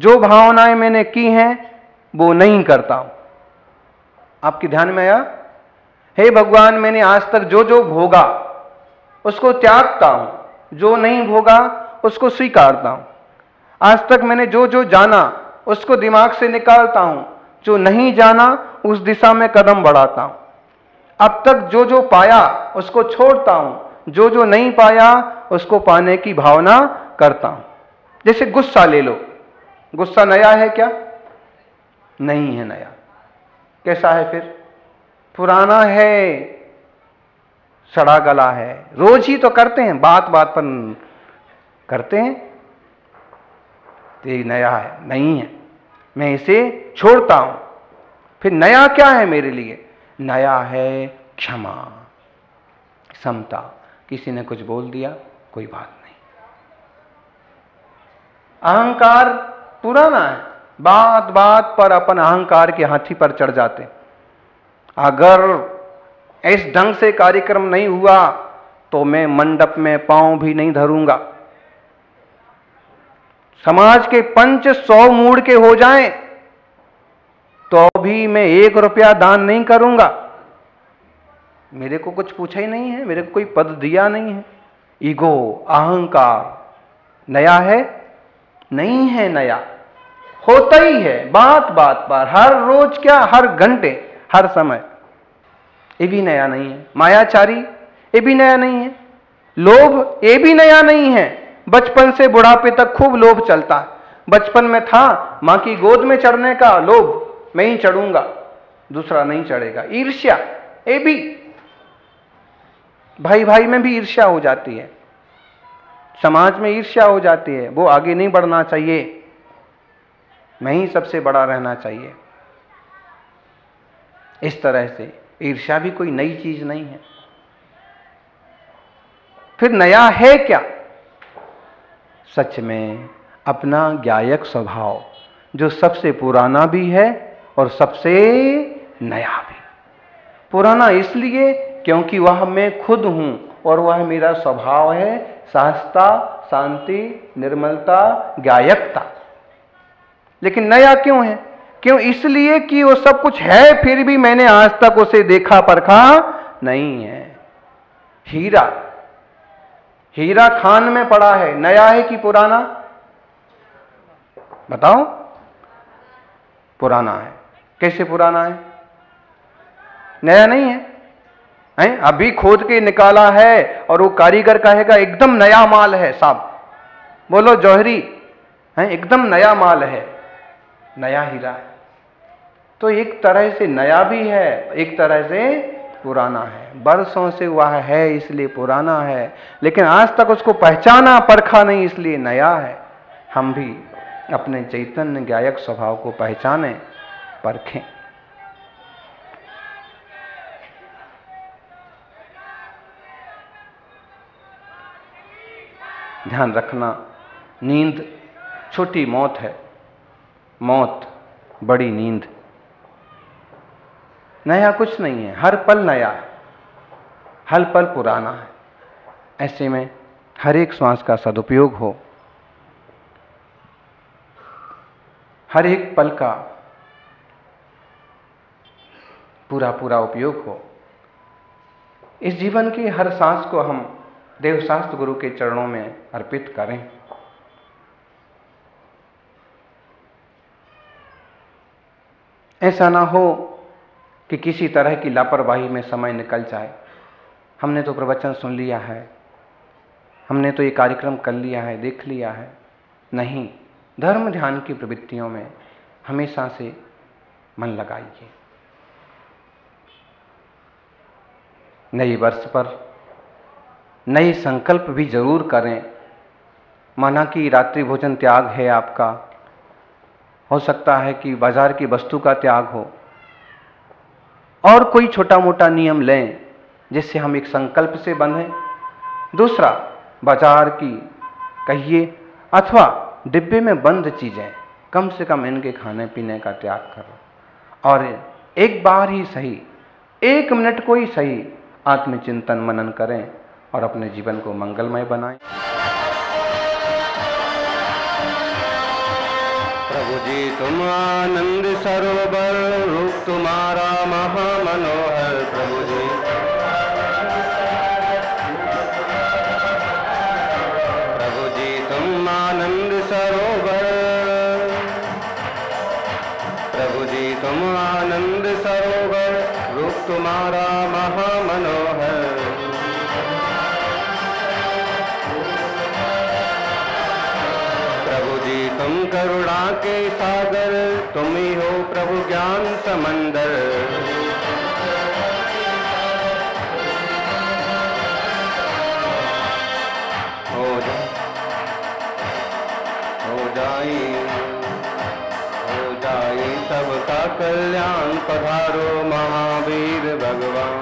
जो भावनाएं मैंने की हैं वो नहीं करता हूं। आपके ध्यान में आया? हे भगवान, मैंने आज तक जो जो भोगा उसको त्यागता हूं, जो नहीं भोगा उसको स्वीकारता हूं। आज तक मैंने जो जो जाना उसको दिमाग से निकालता हूं, जो नहीं जाना उस दिशा में कदम बढ़ाता हूं। अब तक जो जो पाया उसको छोड़ता हूं, जो जो नहीं पाया उसको पाने की भावना करता हूं। जैसे गुस्सा ले लो, गुस्सा नया है क्या? नहीं है नया। कैसा है फिर? पुराना है, सड़ा गला है। रोज ही तो करते हैं, बात बात पर करते हैं। तो ये नया है, नहीं है, मैं इसे छोड़ता हूं। फिर नया क्या है मेरे लिए? नया है क्षमा, समता। किसी ने कुछ बोल दिया, कोई बात नहीं। अहंकार पुराना है, बात बात पर अपन अहंकार के हाथी पर चढ़ जाते। अगर इस ढंग से कार्यक्रम नहीं हुआ तो मैं मंडप में पांव भी नहीं धरूंगा। समाज के पंच 100 मूड के हो जाएं तो भी मैं 1 रुपया दान नहीं करूंगा। मेरे को कुछ पूछा ही नहीं है, मेरे को कोई पद दिया नहीं है। ईगो, अहंकार नया है? नहीं है नया, होता ही है बात बात पर, हर रोज क्या, हर घंटे, हर समय। ये भी नया नहीं है। मायाचारी, ये भी नया नहीं है। लोभ, ये भी नया नहीं है। बचपन से बुढ़ापे तक खूब लोभ चलता है। बचपन में था मां की गोद में चढ़ने का लोभ, मैं ही चढ़ूंगा, दूसरा नहीं चढ़ेगा। ईर्ष्या, ये भी, भाई भाई में भी ईर्ष्या हो जाती है, समाज में ईर्ष्या हो जाती है। वो आगे नहीं बढ़ना चाहिए, मैं ही सबसे बड़ा रहना चाहिए। इस तरह से ईर्ष्या भी कोई नई चीज नहीं है। फिर नया है क्या? सच में अपना ज्ञायक स्वभाव, जो सबसे पुराना भी है और सबसे नया भी। पुराना इसलिए क्योंकि वह मैं खुद हूं और वह मेरा स्वभाव है, सहजता, शांति, निर्मलता, ज्ञायकता। लेकिन नया क्यों है? क्यों? इसलिए कि वो सब कुछ है, फिर भी मैंने आज तक उसे देखा परखा नहीं है। हीरा, हीरा खान में पड़ा है, नया है कि पुराना? बताओ। पुराना है। कैसे पुराना है? नया नहीं है, हैं? अभी खोद के निकाला है और वो कारीगर कहेगा एकदम नया माल है साहब, बोलो जौहरी, हैं? एकदम नया माल है, नया हीरा है। तो एक तरह से नया भी है, एक तरह से पुराना है। बरसों से वह है इसलिए पुराना है, लेकिन आज तक उसको पहचाना परखा नहीं इसलिए नया है। हम भी अपने चैतन्य ज्ञायक स्वभाव को पहचानें, परखें। ध्यान रखना, नींद छोटी मौत है, मौत बड़ी नींद। नया कुछ नहीं है, हर पल नया है, हर पल पुराना है। ऐसे में हर एक श्वास का सदुपयोग हो, हर एक पल का पूरा पूरा उपयोग हो। इस जीवन की हर सांस को हम देवशास्त्र गुरु के चरणों में अर्पित करें। ऐसा ना हो कि किसी तरह की लापरवाही में समय निकल जाए। हमने तो प्रवचन सुन लिया है, हमने तो ये कार्यक्रम कर लिया है, देख लिया है। नहीं, धर्म ध्यान की प्रवृत्तियों में हमेशा से मन लगाइए। नए वर्ष पर नए संकल्प भी जरूर करें। माना कि रात्रि भोजन त्याग है आपका, हो सकता है कि बाजार की वस्तु का त्याग हो, और कोई छोटा मोटा नियम लें जिससे हम एक संकल्प से बंधें। दूसरा, बाजार की कहिए अथवा डिब्बे में बंद चीजें, कम से कम इनके खाने पीने का त्याग करो। और एक बार ही सही, 1 मिनट को ही सही आत्मचिंतन मनन करें और अपने जीवन को मंगलमय बनाएं। प्रभु जी तुम आनंद सरोवर, रूप तुम्हारा महामनोहर। प्रभु जी तुम आनंद सरोवर, प्रभु जी तुम आनंद सरोवर, रूप तुम्हारा महामनोहर। प्रभु जी तुम करुणा के सागर, तुम ही हो प्रभु ज्ञान समंदर। हो जाए सबका कल्याण, पधारो महावीर भगवान।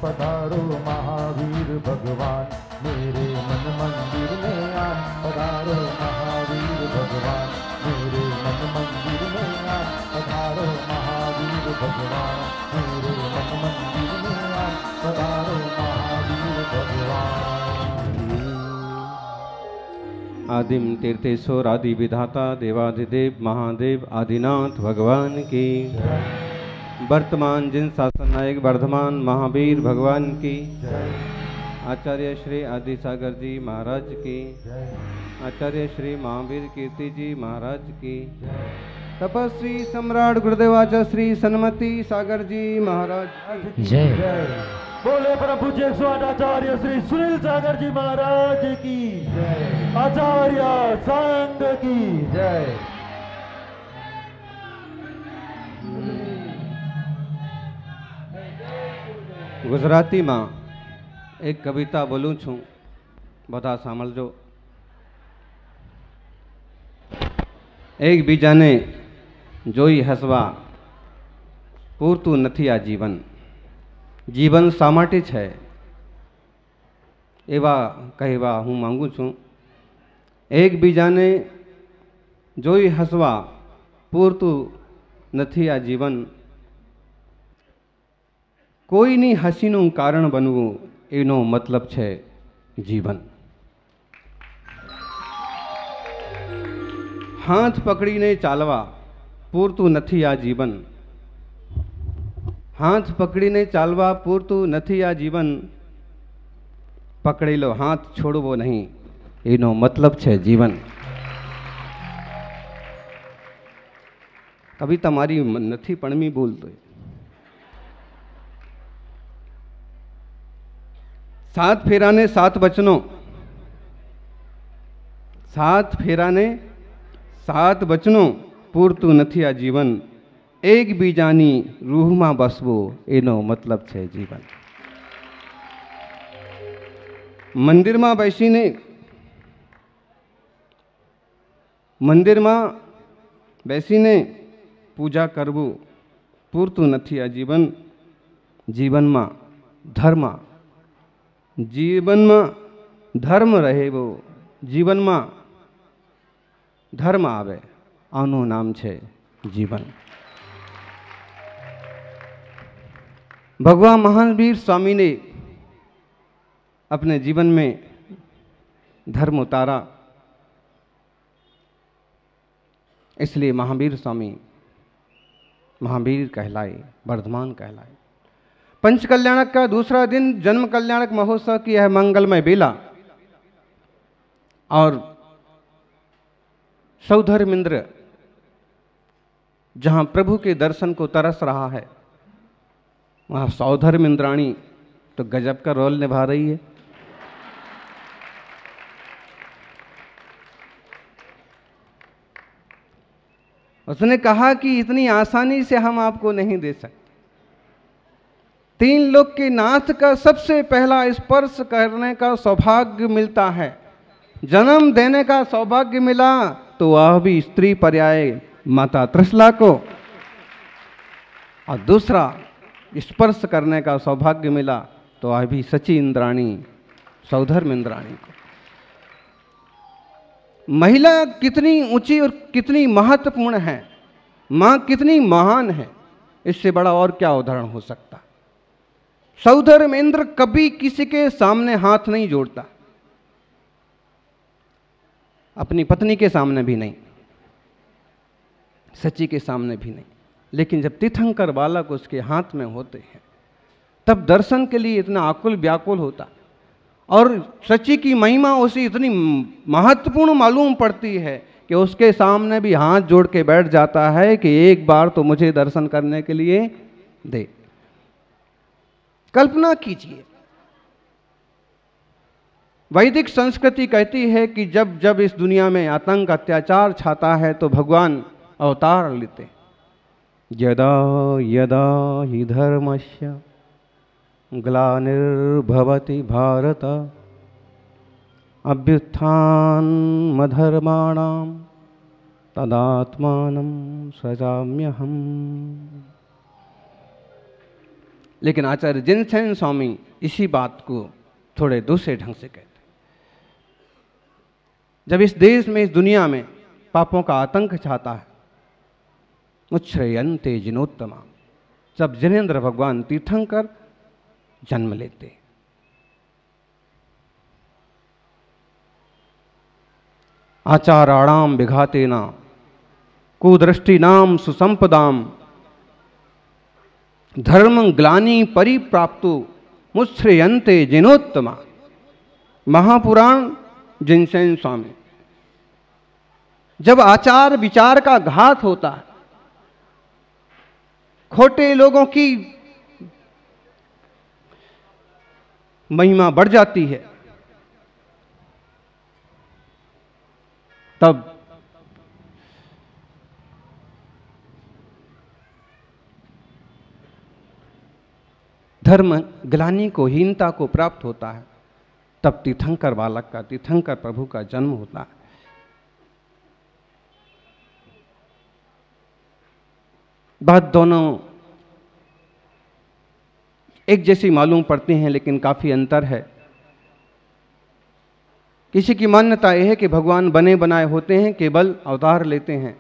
पधारो महावीर भगवान, मेरे मन मंदिर में आन। पधारो महावीर भगवान, मेरे मन मंदिर में आन। पधारो महावीर भगवान, मेरे मन मंदिर में आन। पधारो महावीर भगवान। आदिम तीर्थेश्वर आदि विधाता देवाधिदेव महादेव आदिनाथ भगवान की, वर्तमान जिन शासन नायक वर्धमान महावीर भगवान की, आचार्य श्री आदि सागर जी महाराज की, आचार्य श्री महावीर कीर्ति जी महाराज की, तपस्वी सम्राट गुरुदेव आचार्य श्री सन्मति सागर जी महाराज की जय। बोले परम पूज्य 108 आचार्य श्री सुनील सागर जी महाराज की जय। आचार्य संघ की जय। गुजराती में एक कविता बोलूँ छूँ, बता सामलजो। एक बीजाने जोई हसवा पूरતું નથી આ જીવન, જીવન શા માટે છે એવા કહેવા હું માંગુ છું। એકબીજાને જોઈ હસવા પૂરતું નથી આ જીવન, કોઈની હસીનું કારણ બનવું એનો મતલબ છે જીવન। હાથ પકડીને ચાલવા પૂરતું નથી આ જીવન, હાથ પકડીને ચાલવા પૂરતું નથી આ જીવન, પકડેલો હાથ છોડવો નહીં એનો મતલબ છે જીવન। કવિતા મારી નથી પણ મી બોલતો। 7 फेरा ने 7 वचनों, 7 फेरा ने 7 वचनों पूरતું નથી આ જીવન, એકબીજાની રૂહમાં બસવો એનો મતલબ છે જીવન। મંદિરમાં બેસીને પૂજા કરવું પૂરતું નથી આ જીવન, જીવનમાં ધર્મ રહેવો, જીવનમાં ધર્મ આવે આનું નામ છે જીવન। भगवान महावीर स्वामी ने अपने जीवन में धर्म उतारा, इसलिए महावीर स्वामी महावीर कहलाए, वर्धमान कहलाए। पंच कल्याणक का दूसरा दिन जन्म कल्याणक महोत्सव की यह मंगलमय बेला और सौधर्मेंद्र जहां प्रभु के दर्शन को तरस रहा है, वहाँ सौधर्मेंद्राणी तो गजब का रोल निभा रही है। उसने कहा कि इतनी आसानी से हम आपको नहीं दे सकते। 3 लोक के नाथ का सबसे पहला स्पर्श करने का सौभाग्य मिलता है। जन्म देने का सौभाग्य मिला तो वह भी स्त्री पर्याय माता त्रिशला को, और दूसरा स्पर्श करने का सौभाग्य मिला तो वह भी सची इंद्राणी सौधर्म इंद्राणी को। महिला कितनी ऊंची और कितनी महत्वपूर्ण है, मां कितनी महान है, इससे बड़ा और क्या उदाहरण हो सकता। सौधर्म इंद्र कभी किसी के सामने हाथ नहीं जोड़ता, अपनी पत्नी के सामने भी नहीं, सची के सामने भी नहीं, लेकिन जब तीर्थंकर बालक उसके हाथ में होते हैं तब दर्शन के लिए इतना आकुल व्याकुल होता, और सची की महिमा उसे इतनी महत्वपूर्ण मालूम पड़ती है कि उसके सामने भी हाथ जोड़ के बैठ जाता है कि एक बार तो मुझे दर्शन करने के लिए दे। कल्पना कीजिए, वैदिक संस्कृति कहती है कि जब जब इस दुनिया में आतंक अत्याचार छाता है तो भगवान अवतार लेते। यदा यदा हि धर्मस्य ग्लानिर्भवति भारत अभ्युत्थानमधर्माणां तदात्मानं सृजाम्यहम्। लेकिन आचार्य जिनसेन स्वामी इसी बात को थोड़े दूसरे ढंग से कहते। जब इस देश में, इस दुनिया में पापों का आतंक छाता है, मुच्छ्रयन्ते जिनोत्तमा, जब जिनेन्द्र भगवान तीर्थंकर जन्म लेते। आचाराणाम विघातेना कुदृष्टिनाम सुसंपदाम धर्म ग्लानि परिप्राप्तु मुच्छ्रयन्ते जिनोत्तमा। महापुराण जिनसेन स्वामी। जब आचार विचार का घात होता है, खोटे लोगों की महिमा बढ़ जाती है, तब धर्म ग्लानि को, हीनता को प्राप्त होता है, तब तीर्थंकर बालक का, तीर्थंकर प्रभु का जन्म होता है। बात दोनों एक जैसी मालूम पड़ती हैं, लेकिन काफी अंतर है। किसी की मान्यता यह है कि भगवान बने बनाए होते हैं, केवल अवतार लेते हैं,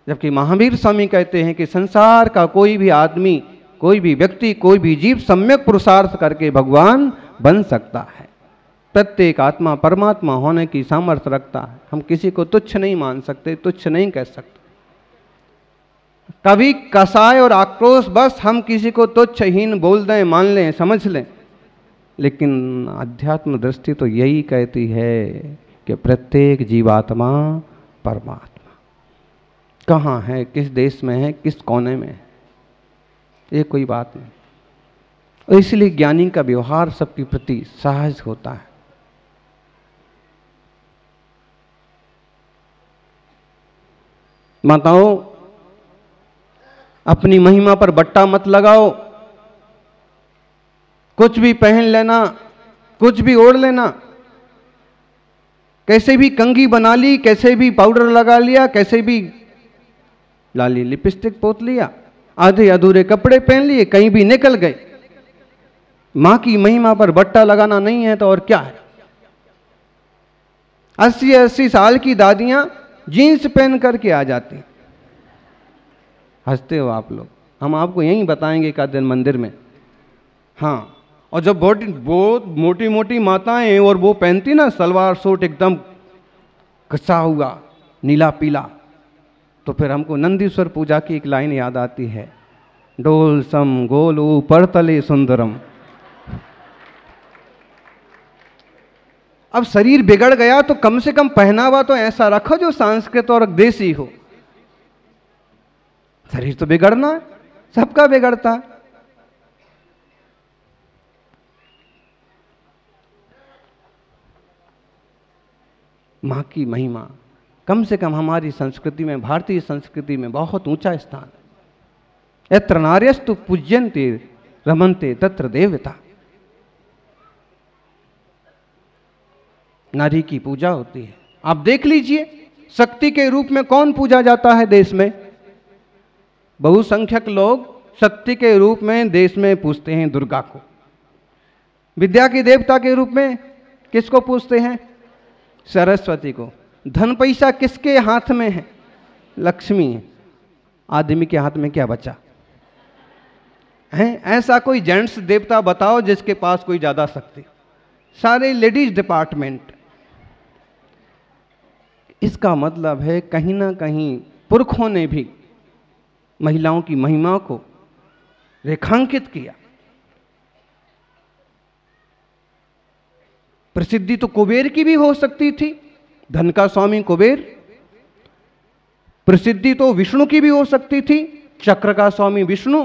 जबकि महावीर स्वामी कहते हैं कि संसार का कोई भी आदमी, कोई भी व्यक्ति, कोई भी जीव सम्यक पुरुषार्थ करके भगवान बन सकता है। प्रत्येक आत्मा परमात्मा होने की सामर्थ्य रखता है। हम किसी को तुच्छ नहीं मान सकते, तुच्छ नहीं कह सकते। कभी कसाय और आक्रोश बस हम किसी को तुच्छहीन बोल दें, मान लें, समझ लें, लेकिन अध्यात्म दृष्टि तो यही कहती है कि प्रत्येक जीवात्मा परमात्मा। कहाँ है, किस देश में है, किस कोने में है, ये कोई बात नहीं। और इसलिए ज्ञानी का व्यवहार सबके प्रति सहज होता है। माताओं, अपनी महिमा पर बट्टा मत लगाओ। कुछ भी पहन लेना, कुछ भी ओढ़ लेना, कैसे भी कंघी बना ली, कैसे भी पाउडर लगा लिया, कैसे भी लाली लिपस्टिक पोत लिया, आधे अधूरे कपड़े पहन लिए, कहीं भी निकल गए। मां की महिमा पर बट्टा लगाना नहीं है तो और क्या है। 80-80 साल की दादियां जीन्स पहन करके आ जाती। हंसते हो आप लोग, हम आपको यही बताएंगे एक आध दिन मंदिर में। हाँ, और जब बहुत मोटी मोटी माताएं और वो पहनती ना सलवार सूट एकदम कसा हुआ नीला पीला, तो फिर हमको नंदीश्वर पूजा की एक लाइन याद आती है, डोल सम गोलू परतले सुंदरम। अब शरीर बिगड़ गया तो कम से कम पहनावा तो ऐसा रखो जो संस्कृत और देसी हो। शरीर तो बिगड़ना है, सबका बिगड़ता है। मां की महिमा कम से कम हमारी संस्कृति में, भारतीय संस्कृति में बहुत ऊंचा स्थान है। यत्र नार्यस्तु पूज्यन्ते रमन्ते तत्र देवता। नारी की पूजा होती है। आप देख लीजिए, शक्ति के रूप में कौन पूजा जाता है देश में? बहुसंख्यक लोग शक्ति के रूप में देश में पूजते हैं दुर्गा को। विद्या की देवता के रूप में किसको पूजते हैं? सरस्वती को। धन पैसा किसके हाथ में है? लक्ष्मी है। आदमी के हाथ में क्या बचा है? ऐसा कोई जेंट्स देवता बताओ जिसके पास कोई ज्यादा शक्ति? सारे लेडीज डिपार्टमेंट। इसका मतलब है कहीं ना कहीं पुरखों ने भी महिलाओं की महिमा को रेखांकित किया। प्रसिद्धि तो कुबेर की भी हो सकती थी, धन का स्वामी कुबेर। प्रसिद्धि तो विष्णु की भी हो सकती थी, चक्र का स्वामी विष्णु।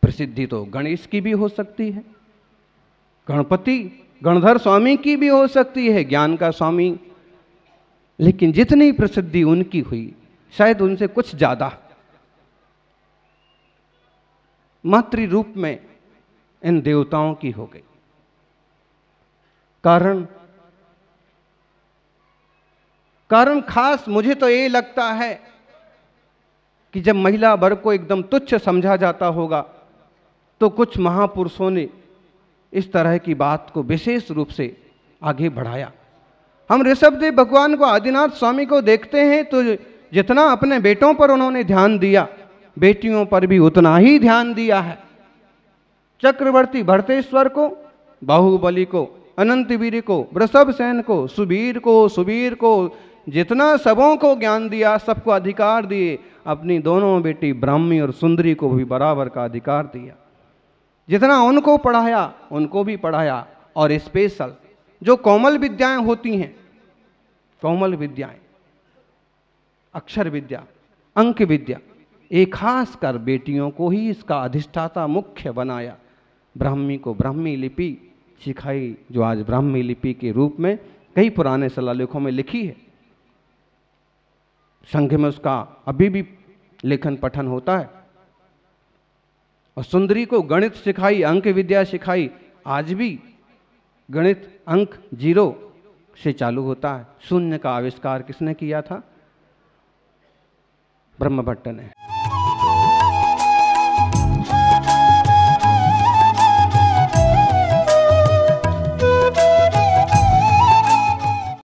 प्रसिद्धि तो गणेश की भी हो सकती है, गणपति गणधर स्वामी की भी हो सकती है, ज्ञान का स्वामी। लेकिन जितनी प्रसिद्धि उनकी हुई, शायद उनसे कुछ ज्यादा मातृ रूप में इन देवताओं की हो गई। कारण खास मुझे तो ये लगता है कि जब महिला वर्ग को एकदम तुच्छ समझा जाता होगा तो कुछ महापुरुषों ने इस तरह की बात को विशेष रूप से आगे बढ़ाया। हम ऋषभदेव भगवान को, आदिनाथ स्वामी को देखते हैं तो जितना अपने बेटों पर उन्होंने ध्यान दिया, बेटियों पर भी उतना ही ध्यान दिया है। चक्रवर्ती भरतेश्वर को, बाहुबली को, अनंतवीर को, वृषभसेन को, सुबीर को जितना सबों को ज्ञान दिया, सबको अधिकार दिए, अपनी दोनों बेटी ब्राह्मी और सुंदरी को भी बराबर का अधिकार दिया। जितना उनको पढ़ाया उनको भी पढ़ाया। और स्पेशल जो कोमल विद्याएं होती हैं, कोमल विद्याएं, अक्षर विद्या, अंक विद्या, एक खास कर बेटियों को ही इसका अधिष्ठाता मुख्य बनाया। ब्राह्मी को ब्राह्मी लिपि सिखाई, जो आज ब्राह्मी लिपि के रूप में कई पुराने शिलालेखों में लिखी है। संघ में उसका अभी भी लेखन पठन होता है। और सुंदरी को गणित सिखाई, अंक विद्या सिखाई। आज भी गणित अंक 0 से चालू होता है। शून्य का आविष्कार किसने किया था? ब्रह्मभट्ट ने।